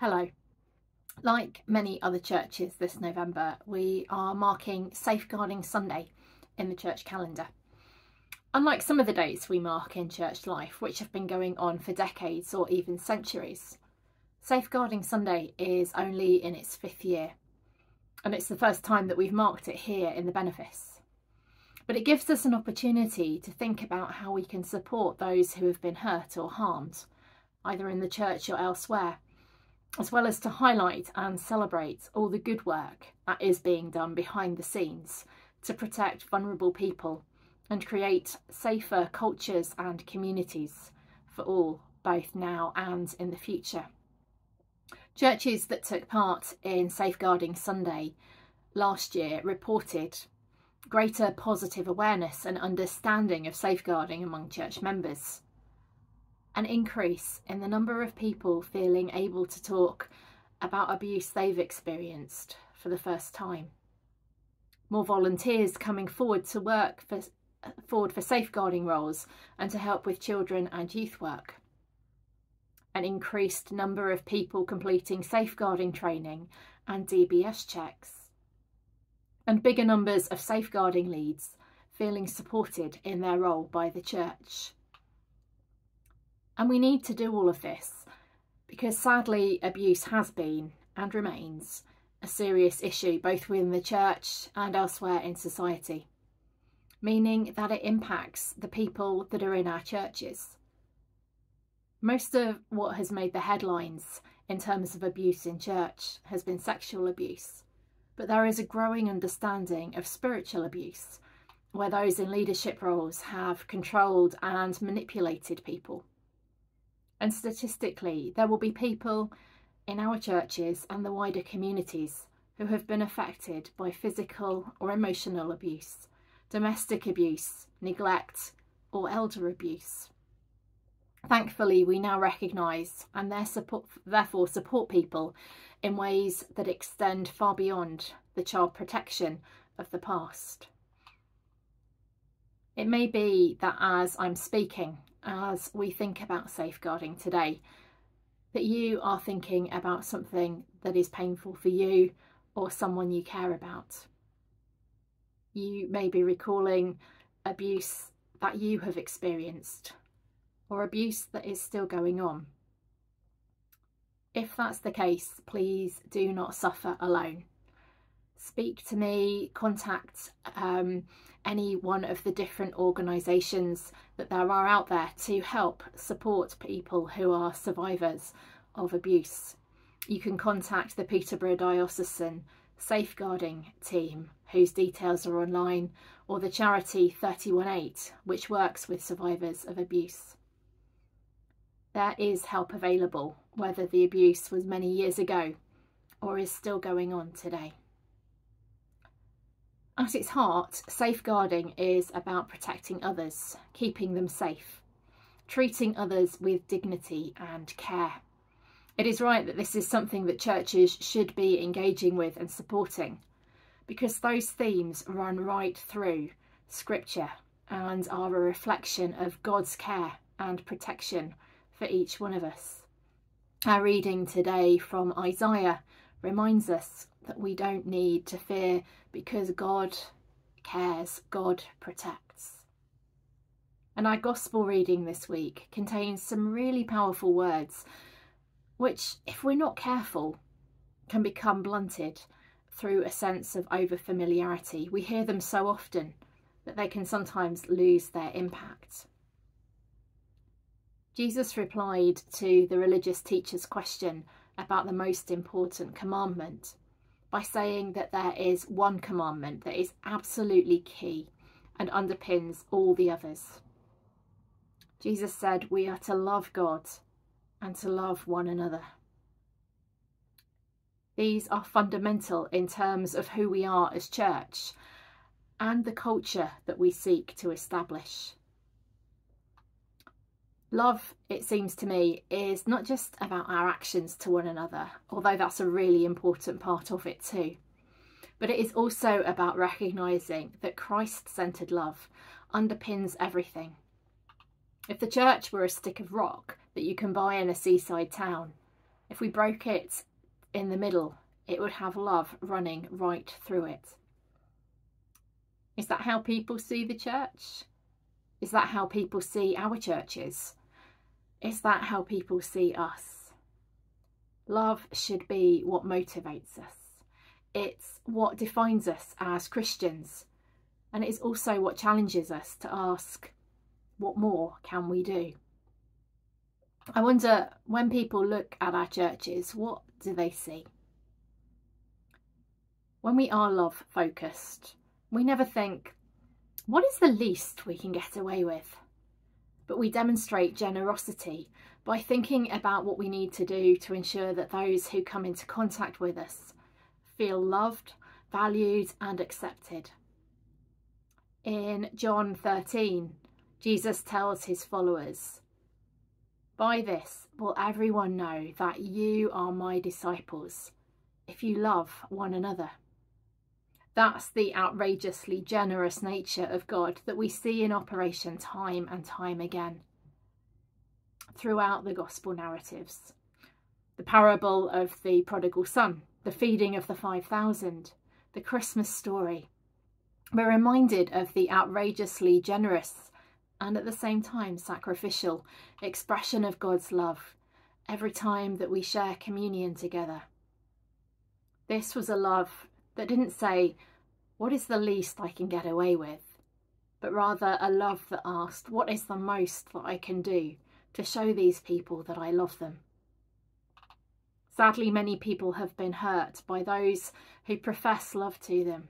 Hello. Like many other churches this November, we are marking Safeguarding Sunday in the church calendar. Unlike some of the dates we mark in church life, which have been going on for decades or even centuries, Safeguarding Sunday is only in its 5th year, and it's the first time that we've marked it here in the benefice. But it gives us an opportunity to think about how we can support those who have been hurt or harmed, either in the church or elsewhere, as well as to highlight and celebrate all the good work that is being done behind the scenes to protect vulnerable people and create safer cultures and communities for all, both now and in the future. Churches that took part in Safeguarding Sunday last year reported greater positive awareness and understanding of safeguarding among church members, an increase in the number of people feeling able to talk about abuse they've experienced for the first time, more volunteers coming forward to work for safeguarding roles and to help with children and youth work, an increased number of people completing safeguarding training and DBS checks, and bigger numbers of safeguarding leads feeling supported in their role by the church. And we need to do all of this because sadly abuse has been and remains a serious issue both within the church and elsewhere in society, meaning that it impacts the people that are in our churches. Most of what has made the headlines in terms of abuse in church has been sexual abuse, but there is a growing understanding of spiritual abuse, where those in leadership roles have controlled and manipulated people. And statistically, there will be people in our churches and the wider communities who have been affected by physical or emotional abuse, domestic abuse, neglect, or elder abuse. Thankfully, we now recognise and therefore support people in ways that extend far beyond the child protection of the past. It may be that as I'm speaking, as we think about safeguarding today, that you are thinking about something that is painful for you or someone you care about. You may be recalling abuse that you have experienced or abuse that is still going on. If that's the case, please do not suffer alone. Speak to me, contact any one of the different organisations that there are out there to help support people who are survivors of abuse. You can contact the Peterborough Diocesan Safeguarding Team, whose details are online, or the charity 318, which works with survivors of abuse. There is help available, whether the abuse was many years ago or is still going on today. At its heart, safeguarding is about protecting others, keeping them safe, treating others with dignity and care. It is right that this is something that churches should be engaging with and supporting, because those themes run right through Scripture and are a reflection of God's care and protection for each one of us. Our reading today from Isaiah reminds us that we don't need to fear because God cares, God protects. And our gospel reading this week contains some really powerful words which, if we're not careful, can become blunted through a sense of over-familiarity. We hear them so often that they can sometimes lose their impact. Jesus replied to the religious teacher's question about the most important commandment by saying that there is one commandment that is absolutely key and underpins all the others. Jesus said we are to love God and to love one another. These are fundamental in terms of who we are as church and the culture that we seek to establish. Love, it seems to me, is not just about our actions to one another, although that's a really important part of it too. But it is also about recognising that Christ-centred love underpins everything. If the church were a stick of rock that you can buy in a seaside town, If we broke it in the middle, it would have love running right through it. Is that how people see the church? Is that how people see our churches? Is that how people see us? Love should be what motivates us. It's what defines us as Christians. And it's also what challenges us to ask, what more can we do? I wonder, when people look at our churches, what do they see? When we are love focused, we never think, what is the least we can get away with? But we demonstrate generosity by thinking about what we need to do to ensure that those who come into contact with us feel loved, valued and accepted. In John 13, Jesus tells his followers, "By this will everyone know that you are my disciples, if you love one another." That's the outrageously generous nature of God that we see in operation time and time again throughout the gospel narratives. The parable of the prodigal son, the feeding of the 5,000, the Christmas story. We're reminded of the outrageously generous and at the same time sacrificial expression of God's love every time that we share communion together. This was a love that didn't say, what is the least I can get away with? But rather a love that asked, what is the most that I can do to show these people that I love them? Sadly, many people have been hurt by those who profess love to them,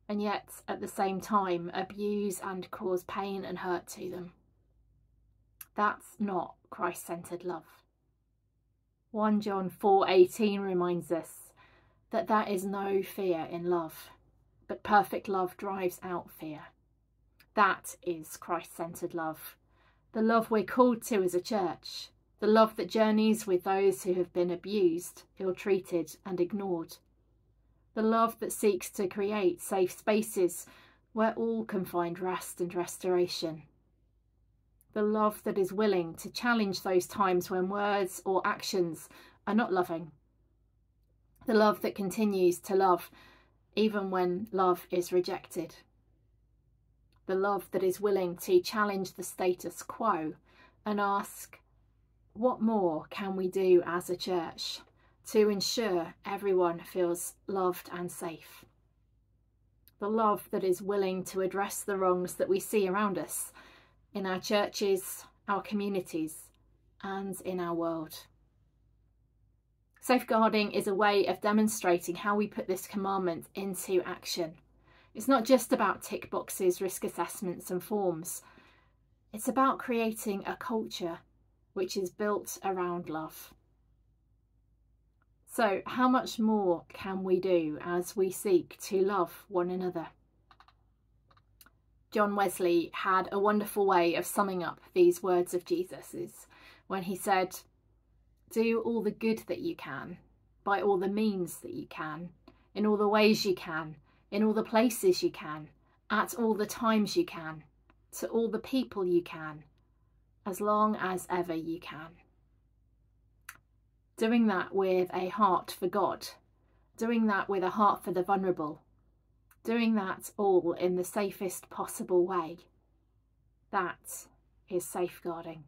and yet at the same time abuse and cause pain and hurt to them. That's not Christ-centred love. 1 John 4:18 reminds us that there is no fear in love, but perfect love drives out fear. That is Christ-centred love, the love we're called to as a church, the love that journeys with those who have been abused, ill-treated and ignored, the love that seeks to create safe spaces where all can find rest and restoration, the love that is willing to challenge those times when words or actions are not loving, the love that continues to love even when love is rejected, the love that is willing to challenge the status quo and ask, what more can we do as a church to ensure everyone feels loved and safe? The love that is willing to address the wrongs that we see around us in our churches, our communities, and in our world. Safeguarding is a way of demonstrating how we put this commandment into action. It's not just about tick boxes, risk assessments and forms. It's about creating a culture which is built around love. So how much more can we do as we seek to love one another? John Wesley had a wonderful way of summing up these words of Jesus's when he said, "Do all the good that you can, by all the means that you can, in all the ways you can, in all the places you can, at all the times you can, to all the people you can, as long as ever you can." Doing that with a heart for God, doing that with a heart for the vulnerable, doing that all in the safest possible way, that is safeguarding.